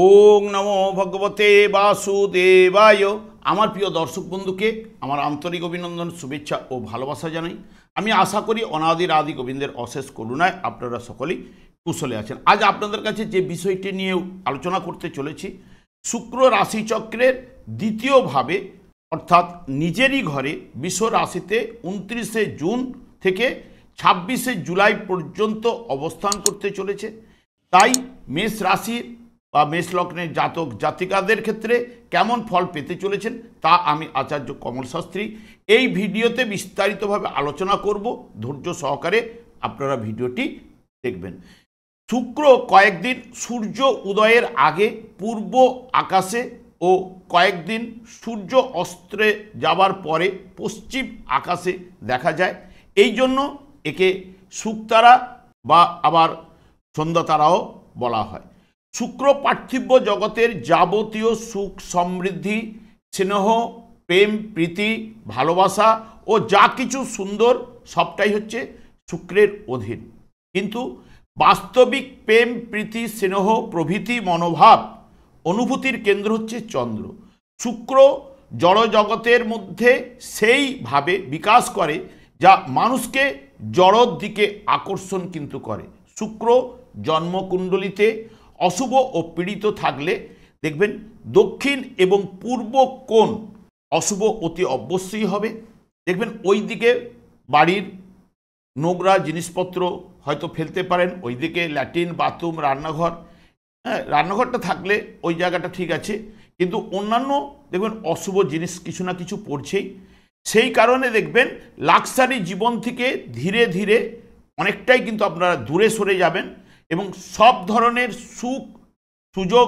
ওং নমো ভগবতে বাসুদেবায়। আমার প্রিয় দর্শক বন্ধুকে আমার আন্তরিক অভিনন্দন, শুভেচ্ছা ও ভালোবাসা জানাই। আমি আশা করি অনাদির আদি গোবিন্দের অশেষ করুণায় আপনারা সকলেই কুশলে আছেন। আজ আপনাদের কাছে যে বিষয়টি নিয়ে আলোচনা করতে চলেছি, শুক্র রাশিচক্রের দ্বিতীয়ভাবে অর্থাৎ নিজেরই ঘরে বৃষ রাশিতে 29শে জুন থেকে 26শে জুলাই পর্যন্ত অবস্থান করতে চলেছে। তাই মেষ রাশির বা মেষ লগ্নের জাতক জাতিকাদের ক্ষেত্রে কেমন ফল পেতে চলেছেন তা আমি আচার্য কমল শাস্ত্রী এই ভিডিওতে বিস্তারিতভাবে আলোচনা করব। ধৈর্য সহকারে আপনারা ভিডিওটি দেখবেন। শুক্র কয়েকদিন সূর্য উদয়ের আগে পূর্ব আকাশে ও কয়েকদিন সূর্য অস্তে যাবার পরে পশ্চিম আকাশে দেখা যায়। এই জন্য একে শুকতারা বা আবার সন্ধ্যা তারাও বলা হয়। শুক্র পার্থিব জগতের যাবতীয় সুখ সমৃদ্ধি, স্নেহ, প্রেম, প্রীতি, ভালোবাসা ও যা কিছু সুন্দর সবটাই হচ্ছে শুক্রের অধীন। কিন্তু বাস্তবিক প্রেম, প্রীতি, স্নেহ প্রভৃতি মনোভাব অনুভূতির কেন্দ্র হচ্ছে চন্দ্র। শুক্র জড়জগতের মধ্যে সেইভাবে বিকাশ করে যা মানুষকে জড়র দিকে আকর্ষণ কিন্তু করে। শুক্র জন্মকুণ্ডলিতে অশুভ ও পীড়িত থাকলে দেখবেন দক্ষিণ এবং পূর্ব কোণ অশুভ অতি অবশ্যই হবে। দেখবেন ওই দিকে বাড়ির নোংরা জিনিসপত্র হয়তো ফেলতে পারেন, ওই দিকে ল্যাট্রিন, বাথরুম, রান্নাঘর, রান্নাঘরটা থাকলে ওই জায়গাটা ঠিক আছে, কিন্তু অন্যান্য দেখবেন অশুভ জিনিস কিছু না কিছু পড়ছেই। সেই কারণে দেখবেন লাক্সারি জীবন থেকে ধীরে ধীরে অনেকটাই কিন্তু আপনারা দূরে সরে যাবেন এবং সব ধরনের সুখ সুযোগ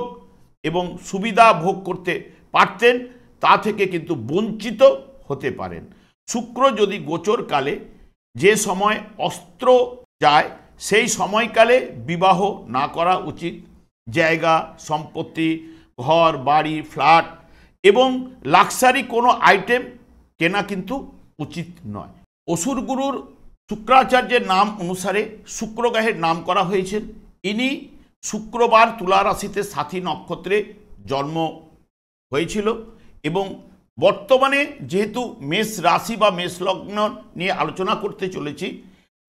এবং সুবিধা ভোগ করতে পারতেন তা থেকে কিন্তু বঞ্চিত হতে পারেন। শুক্র যদি গোচরকালে যে সময় অস্ত্র যায় সেই সময়কালে বিবাহ না করা উচিত। জায়গা সম্পত্তি, ঘর বাড়ি, ফ্ল্যাট এবং লাক্সারি কোনো আইটেম কেনা কিন্তু উচিত নয়। অসুরগুরুর শুক্রাচার্যের নাম অনুসারে শুক্র গ্রহের নাম করা হয়েছেন। ইনি শুক্রবার তুলা রাশিতে সাথী নক্ষত্রে জন্ম হয়েছিল এবং বর্তমানে যেহেতু মেষ রাশি বা মেষ লগ্ন নিয়ে আলোচনা করতে চলেছি,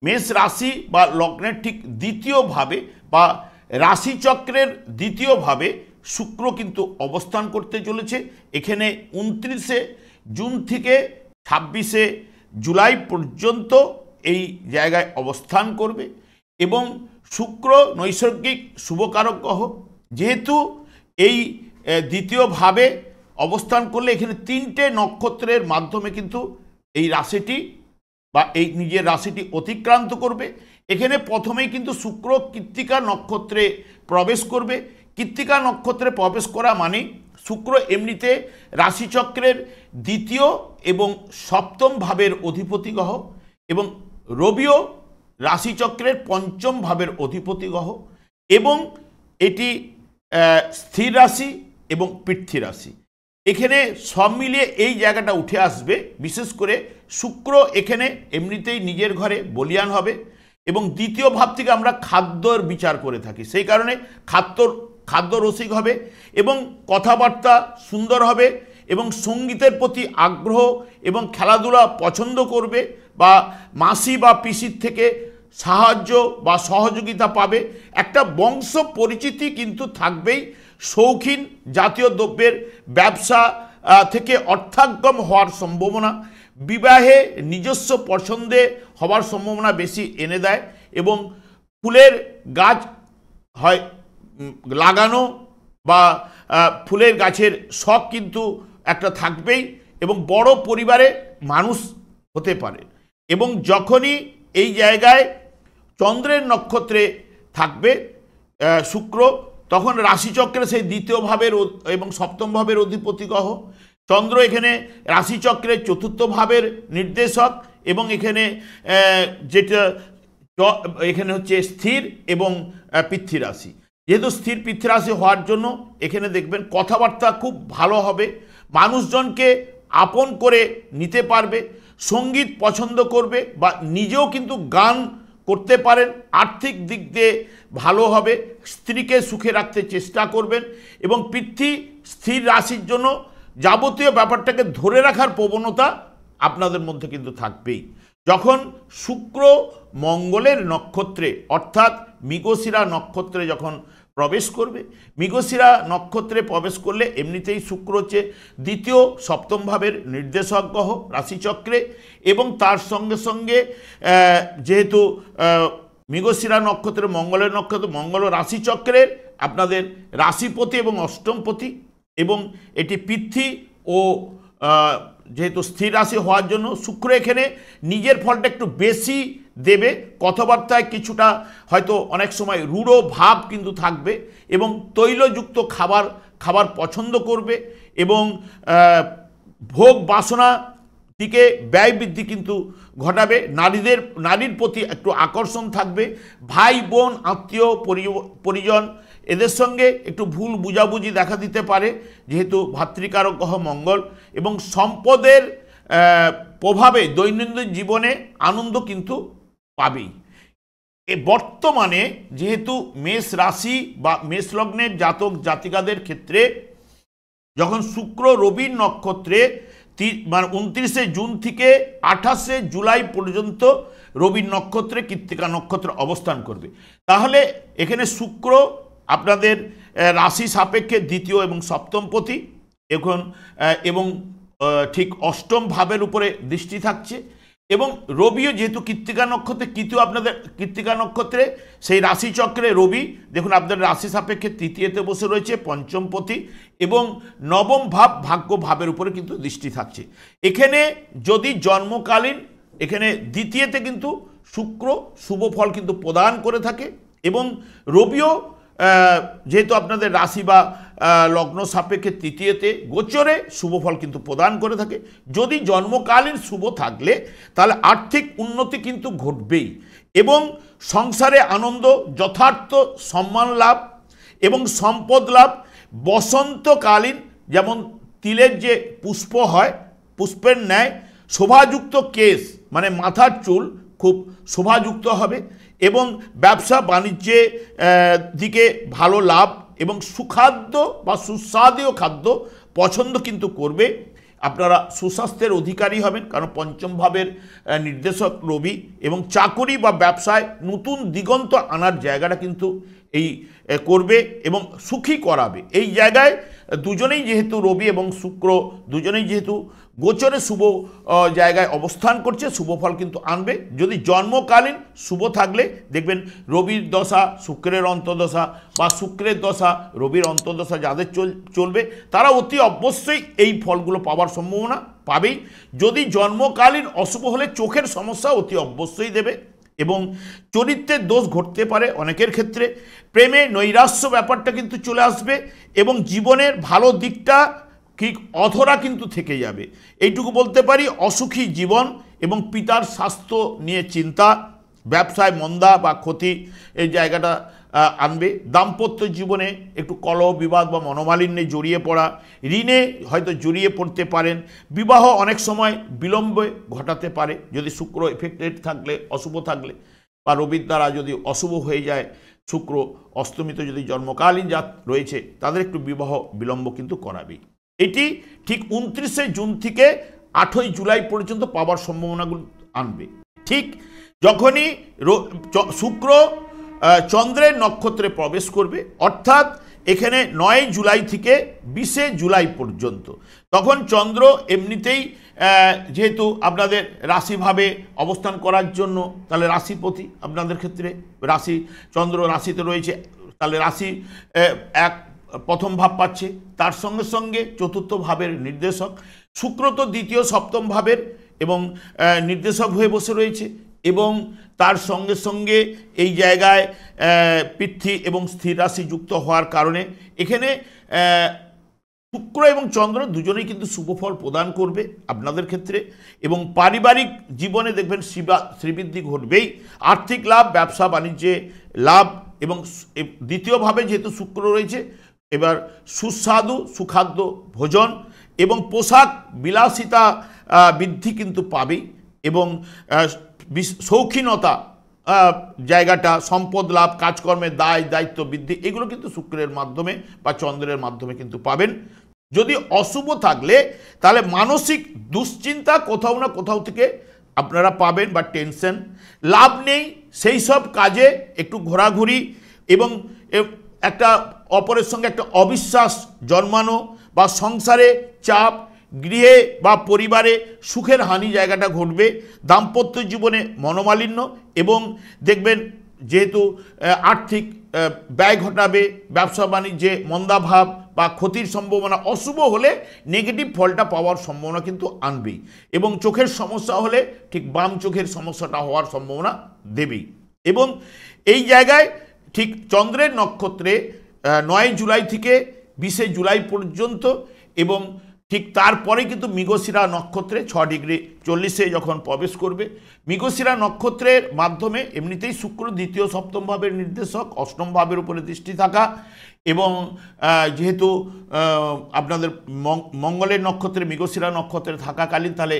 মেষ রাশি বা লগ্নের ঠিক দ্বিতীয়ভাবে বা রাশিচক্রের দ্বিতীয়ভাবে শুক্র কিন্তু অবস্থান করতে চলেছে। এখানে 29শে জুন থেকে 26শে জুলাই পর্যন্ত এই জায়গায় অবস্থান করবে এবং শুক্র নৈসর্গিক শুভকারক গ্রহ। যেহেতু এই দ্বিতীয়ভাবে অবস্থান করলে এখানে 3টে নক্ষত্রের মাধ্যমে কিন্তু এই রাশিটি বা এই নিজের রাশিটি অতিক্রান্ত করবে। এখানে প্রথমেই কিন্তু শুক্র কৃত্তিকা নক্ষত্রে প্রবেশ করবে। কৃত্তিকা নক্ষত্রে প্রবেশ করা মানে শুক্র এমনিতে রাশিচক্রের দ্বিতীয় এবং সপ্তম ভাবের অধিপতি গ্রহ এবং রবিও রাশিচক্রের পঞ্চম ভাবের অধিপতি গ্রহ এবং এটি স্থির রাশি এবং পৃথ্বী রাশি। এখানে সব মিলিয়ে এই জায়গাটা উঠে আসবে। বিশেষ করে শুক্র এখানে এমনিতেই নিজের ঘরে বলীয়ান হবে এবং দ্বিতীয় ভাব থেকে আমরা খাদ্যর বিচার করে থাকি, সেই কারণে খাদ্য রসিক হবে এবং কথাবার্তা সুন্দর হবে এবং সঙ্গীতের প্রতি আগ্রহ এবং খেলাধুলা পছন্দ করবে বা মাসি বা পিসির থেকে সাহায্য বা সহযোগিতা পাবে। একটা বংশ পরিচিতি কিন্তু থাকবেই। শৌখিন জাতীয় দ্রব্যের ব্যবসা থেকে অর্থাগম হওয়ার সম্ভাবনা, বিবাহে নিজস্ব পছন্দে হওয়ার সম্ভাবনা বেশি এনে দেয় এবং ফুলের গাছ হয় লাগানো বা ফুলের গাছের শখ কিন্তু একটা থাকবেই এবং বড় পরিবারে মানুষ হতে পারে। এবং যখনই এই জায়গায় চন্দ্রের নক্ষত্রে থাকবে শুক্র, তখন রাশিচক্রে সেই দ্বিতীয় ভাবের এবং সপ্তম ভাবের অধিপতি গ্রহ চন্দ্র এখানে রাশিচক্রের চতুর্থ ভাবের নির্দেশক এবং এখানে যেটা এখানে হচ্ছে স্থির এবং পৃথ্বী রাশি। যেহেতু স্থির পৃথ্বী রাশি হওয়ার জন্য এখানে দেখবেন কথাবার্তা খুব ভালো হবে, মানুষজনকে আপন করে নিতে পারবে, সঙ্গীত পছন্দ করবে বা নিজেও কিন্তু গান করতে পারেন। আর্থিক দিক দিয়ে ভালো হবে, স্ত্রীকে সুখে রাখতে চেষ্টা করবেন এবং পৃথ্বী স্থির রাশির জন্য যাবতীয় ব্যাপারটাকে ধরে রাখার প্রবণতা আপনাদের মধ্যে কিন্তু থাকবেই। যখন শুক্র মঙ্গলের নক্ষত্রে অর্থাৎ মৃগশিরা নক্ষত্রে যখন প্রবেশ করবে, মৃগশিরা নক্ষত্রে প্রবেশ করলে এমনিতেই শুক্র হচ্ছে দ্বিতীয় সপ্তম ভাবের নির্দেশক গ্রহ রাশিচক্রে, এবং তার সঙ্গে সঙ্গে যেহেতু মৃগশিরা নক্ষত্রে মঙ্গলের নক্ষত্র, মঙ্গল রাশিচক্রের আপনাদের রাশিপতি এবং অষ্টমপতি, এবং এটি পৃথ্বী ও যেহেতু স্থির রাশি হওয়ার জন্য শুক্র এখানে নিজের ফলটা একটু বেশি দেবে, কথাবার্তায় কিছুটা হয়তো অনেক সময় রূঢ় ভাব কিন্তু থাকবে, এবং তৈলযুক্ত খাবার পছন্দ করবে, এবং ভোগ বাসনা দিকে ব্যয় বৃদ্ধি কিন্তু ঘটাবে। নারীর প্রতি একটু আকর্ষণ থাকবে। ভাই বোন আত্মীয় পরিজন এদের সঙ্গে একটু ভুল বুঝাবুঝি দেখা দিতে পারে যেহেতু ভাতৃকারক গ্রহ মঙ্গল, এবং সম্পদের প্রভাবে দৈনন্দিন জীবনে আনন্দ কিন্তু পাবেই। বর্তমানে যেহেতু মেষ রাশি বা মেষ লগ্নের জাতক জাতিকাদের ক্ষেত্রে যখন শুক্র রবির নক্ষত্রে মানে 29শে জুন থেকে 28শে জুলাই পর্যন্ত রবির নক্ষত্রে কৃত্তিকা নক্ষত্র অবস্থান করবে, তাহলে এখানে শুক্র আপনাদের রাশি সাপেক্ষে দ্বিতীয় এবং সপ্তমপতি এবং ঠিক অষ্টম ভাবের উপরে দৃষ্টি থাকছে, এবং রবিও যেহেতু কৃত্তিকা নক্ষত্রে আপনাদের কৃত্তিকা নক্ষত্রে সেই রাশিচক্রে রবি দেখুন আপনাদের রাশি সাপেক্ষে তৃতীয়তে বসে রয়েছে পঞ্চমপতি, এবং নবম ভাব ভাগ্য ভাবের উপরে কিন্তু দৃষ্টি থাকছে। এখানে যদি জন্মকালীন এখানে দ্বিতীয়তে কিন্তু শুক্র শুভ ফল কিন্তু প্রদান করে থাকে, এবং রবিও যেহেতু আপনাদের রাশি বা লগ্ন সাপেক্ষে তৃতীয়তে গোচরে শুভ ফল কিন্তু প্রদান করে থাকে। যদি জন্মকালীন শুভ থাকলে তাহলে আর্থিক উন্নতি কিন্তু ঘটবেই, এবং সংসারে আনন্দ, যথার্থ সম্মান লাভ এবং সম্পদ লাভ। বসন্তকালীন যেমন তিলের যে পুষ্প হয়, পুষ্পের ন্যায় শোভাযুক্ত কেশ মানে মাথার চুল খুব শোভাযুক্ত হবে, এবং ব্যবসা বাণিজ্যে দিকে ভালো লাভ, এবং সুখাদ্য বা সুস্বাদীয় খাদ্য পছন্দ কিন্তু করবে। আপনারা সুস্বাস্থ্যের অধিকারী হবেন, কারণ পঞ্চম ভাবের নির্দেশক রবি, এবং চাকরি বা ব্যবসায় নতুন দিগন্ত আনার জায়গাটা কিন্তু এই করবে এবং সুখী করাবে। এই জায়গায় দুজনেই যেহেতু রবি এবং শুক্র দুজনেই যেহেতু গোচরে শুভ জায়গায় অবস্থান করছে, শুভ ফল কিন্তু আনবে। যদি জন্মকালীন শুভ থাকলে দেখবেন রবির দশা শুক্রের অন্তর্দশা বা শুক্রের দশা রবির অন্তর্দশা যাদের চলবে তারা অতি অবশ্যই এই ফলগুলো পাওয়ার সম্ভাবনা পাবেই। যদি জন্মকালীন অশুভ হলে চোখের সমস্যা অতি অবশ্যই দেবে, এবং চরিত্রের দোষ ঘটতে পারে অনেকের ক্ষেত্রে। প্রেমে নৈরাশ্য ব্যাপারটা কিন্তু চলে আসবে, এবং জীবনের ভালো দিকটা ঠিক অধরা কিন্তু থেকে যাবে। এইটুকু বলতে পারি, অসুখী জীবন এবং পিতার স্বাস্থ্য নিয়ে চিন্তা, ব্যবসায় মন্দা বা ক্ষতি এই জায়গাটা আনবে। দাম্পত্য জীবনে একটু কলহ বিবাদ বা মনোমালিন্যে জড়িয়ে পড়া, ঋণে হয়তো জড়িয়ে পড়তে পারেন। বিবাহ অনেক সময় বিলম্বে ঘটাতে পারে যদি শুক্র এফেক্টেড থাকলে, অশুভ থাকলে, বা রবির দ্বারা যদি অশুভ হয়ে যায়, শুক্র অস্তমিত যদি জন্মকালীন জাত রয়েছে তাদের একটু বিবাহ বিলম্ব কিন্তু করাবেই। এটি ঠিক 29শে জুন থেকে 8ই জুলাই পর্যন্ত পাওয়ার সম্ভাবনাগুলো আনবে। ঠিক যখনই শুক্র চন্দ্রের নক্ষত্রে প্রবেশ করবে, অর্থাৎ এখানে 9 জুলাই থেকে 20শে জুলাই পর্যন্ত, তখন চন্দ্র এমনিতেই যেহেতু আপনাদের রাশিভাবে অবস্থান করার জন্য, তাহলে রাশিপতি আপনাদের ক্ষেত্রে রাশি চন্দ্র রাশিতে রয়েছে, তাহলে রাশি প্রথম ভাব পাচ্ছে, তার সঙ্গে সঙ্গে চতুর্থ ভাবের নির্দেশক শুক্র তো দ্বিতীয় সপ্তম ভাবের এবং নির্দেশক হয়ে বসে রয়েছে, এবং তার সঙ্গে সঙ্গে এই জায়গায় পৃথ্বী এবং স্থির রাশি যুক্ত হওয়ার কারণে এখানে শুক্র এবং চন্দ্র দুজনেই কিন্তু শুভফল প্রদান করবে আপনাদের ক্ষেত্রে, এবং পারিবারিক জীবনে দেখবেন শ্রীবৃদ্ধি ঘটবেই। আর্থিক লাভ, ব্যবসা বাণিজ্যে লাভ, এবং দ্বিতীয়ভাবে যেহেতু শুক্র রয়েছে এবার সুস্বাদু সুখাদ্য ভোজন এবং পোশাক বিলাসিতা বৃদ্ধি কিন্তু পাবেই, এবং শৌখিনতা জায়গাটা, সম্পদ লাভ, কাজকর্মের দায় দায়িত্ব বৃদ্ধি, এগুলো কিন্তু শুক্রের মাধ্যমে বা চন্দ্রের মাধ্যমে কিন্তু পাবেন। যদি অশুভ থাকলে তাহলে মানসিক দুশ্চিন্তা কোথাও না কোথাও থেকে আপনারা পাবেন বা টেনশন, লাভ নেই সেই সব কাজে একটু ঘোরাঘুরি এবং একটা অপরের সঙ্গে একটা অবিশ্বাস জন্মানো বা সংসারে চাপ, গৃহে বা পরিবারে সুখের হানি জায়গাটা ঘটবে। দাম্পত্য জীবনে মনোমালিন্য এবং দেখবেন যেহেতু আর্থিক ব্যয় ঘটাবে, ব্যবসা বাণিজ্যে মন্দাভাব বা ক্ষতির সম্ভাবনা, অশুভ হলে নেগেটিভ ফলটা পাওয়ার সম্ভাবনা কিন্তু আনবেই এবং চোখের সমস্যা হলে ঠিক বাম চোখের সমস্যাটা হওয়ার সম্ভাবনা দেবেই। এবং এই জায়গায় ঠিক চন্দ্রের নক্ষত্রে 9 জুলাই থেকে 20 জুলাই পর্যন্ত এবং ঠিক তারপরে কিন্তু মৃগশিরা নক্ষত্রে 6 ডিগ্রি 40 যখন প্রবেশ করবে। মৃগশিরা নক্ষত্রের মাধ্যমে এমনিতেই শুক্র দ্বিতীয় সপ্তম ভাবের নির্দেশক, অষ্টম ভাবের উপরে দৃষ্টি থাকা এবং যেহেতু আপনাদের মঙ্গলের নক্ষত্রে মৃগশিরা নক্ষত্রে থাকাকালীন তাহলে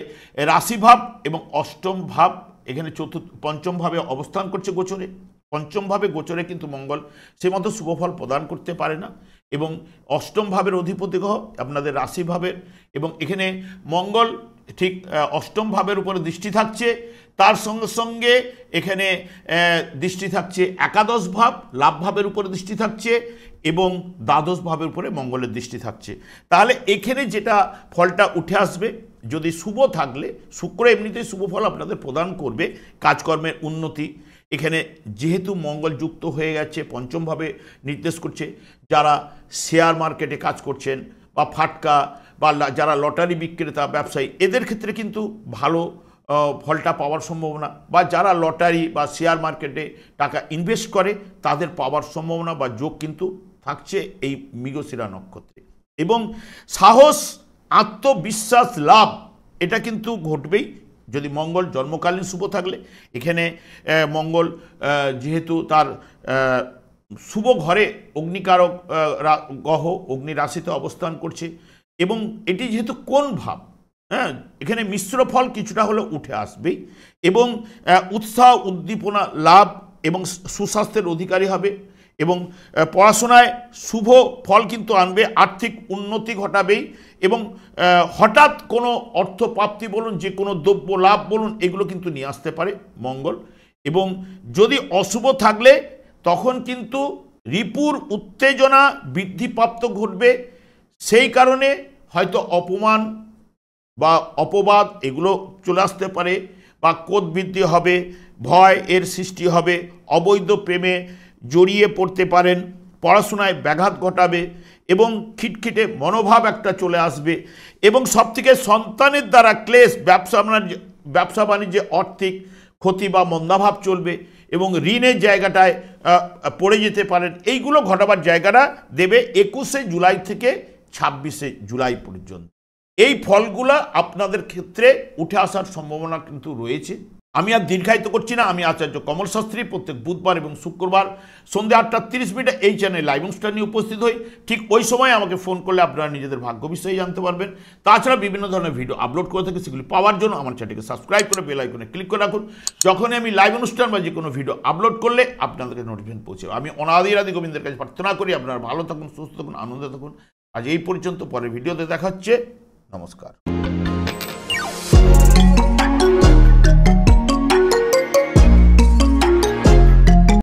রাশিভাব এবং অষ্টম ভাব এখানে পঞ্চম ভাবে অবস্থান করছে গোচরে। পঞ্চম ভাবে গোচরে কিন্তু মঙ্গল সে মতো শুভফল প্রদান করতে পারে না এবং অষ্টম ভাবের অধিপতি গ্রহ আপনাদের রাশি ভাবের এবং এখানে মঙ্গল ঠিক অষ্টম ভাবের উপরে দৃষ্টি থাকছে। তার সঙ্গে সঙ্গে এখানে দৃষ্টি থাকছে একাদশ ভাব, লাভ ভাবের উপরে দৃষ্টি থাকছে এবং দ্বাদশ ভাবের উপরে মঙ্গলের দৃষ্টি থাকছে। তাহলে এখানে যেটা ফলটা উঠে আসবে, যদি শুভ থাকলে শুক্র এমনিতেই শুভ ফল আপনাদের প্রদান করবে, কাজকর্মের উন্নতি। এখানে যেহেতু মঙ্গল যুক্ত হয়ে গেছে পঞ্চমভাবে নির্দেশ করছে, যারা শেয়ার মার্কেটে কাজ করছেন বা ফাটকা বা যারা লটারি বিক্রেতা ব্যবসায়ী, এদের ক্ষেত্রে কিন্তু ভালো ফলটা পাওয়ার সম্ভাবনা, বা যারা লটারি বা শেয়ার মার্কেটে টাকা ইনভেস্ট করে তাদের পাওয়ার সম্ভাবনা বা যোগ কিন্তু থাকছে এই মৃগশিরা নক্ষত্রে। এবং সাহস, আত্মবিশ্বাস লাভ এটা কিন্তু ঘটবেই যদি মঙ্গল জন্মকালীন শুভ থাকলে। এখানে মঙ্গল যেহেতু তার শুভ ঘরে অগ্নিকারক গ্রহ অগ্নি রাশিতে অবস্থান করছে এবং এটি যেহেতু কোন ভাব, হ্যাঁ, এখানে মিশ্র ফল কিছুটা হলে উঠে আসবেই এবং উৎসাহ উদ্দীপনা লাভ এবং সুস্বাস্থ্যের অধিকারী হবে এবং পড়াশোনায় শুভ ফল কিন্তু আনবে, আর্থিক উন্নতি ঘটাবেই এবং হঠাৎ কোনো অর্থপ্রাপ্তি বলুন, যে কোনো দ্রব্য লাভ বলুন, এগুলো কিন্তু নিয়ে আসতে পারে মঙ্গল। এবং যদি অশুভ থাকলে তখন কিন্তু রিপুর উত্তেজনা বৃদ্ধিপ্রাপ্ত ঘটবে, সেই কারণে হয়তো অপমান বা অপবাদ এগুলো চলে আসতে পারে বা ক্রোধ বৃদ্ধি হবে, ভয় এর সৃষ্টি হবে, অবৈধ প্রেমে জড়িয়ে পড়তে পারেন, পড়াশোনায় ব্যাঘাত ঘটাবে এবং খিটখিটে মনোভাব একটা চলে আসবে এবং সবথেকে সন্তানের দ্বারা ক্লেশ, ব্যবসা বাণিজ্যে আর্থিক ক্ষতি বা মন্দাভাব চলবে এবং ঋণের জায়গাটায় পড়ে যেতে পারেন। এইগুলো ঘটাবার জায়গাটা দেবে 21 জুলাই থেকে 26 জুলাই পর্যন্ত। এই ফলগুলো আপনাদের ক্ষেত্রে উঠে আসার সম্ভাবনা কিন্তু রয়েছে। আমি আর দীর্ঘায়িত করছি না। আমি আচার্য কমল শাস্ত্রী প্রত্যেক বুধবার এবং শুক্রবার সন্ধ্যে 8:30 এই চ্যানেলে লাইভ অনুষ্ঠান নিয়ে উপস্থিত হই। ঠিক ওই সময় আমাকে ফোন করলে আপনারা নিজেদের ভাগ্য বিষয়ে জানতে পারবেন। তাছাড়া বিভিন্ন ধরনের ভিডিও আপলোড করে থাকি, সেগুলি পাওয়ার জন্য আমার চ্যানেলকে সাবস্ক্রাইব করে বেল আইকনে ক্লিক করে রাখুন। যখনই আমি লাইভ অনুষ্ঠান বা যে কোনো ভিডিও আপলোড করলে আপনাদেরকে নোটিফিকেশন পৌঁছে। আমি অনাদি আদি গোবিন্দের কাছে প্রার্থনা করি আপনারা ভালো থাকুন, সুস্থ থাকুন, আনন্দে থাকুন। আজ এই পর্যন্ত, পরের ভিডিওতে দেখা হচ্ছে। নমস্কার।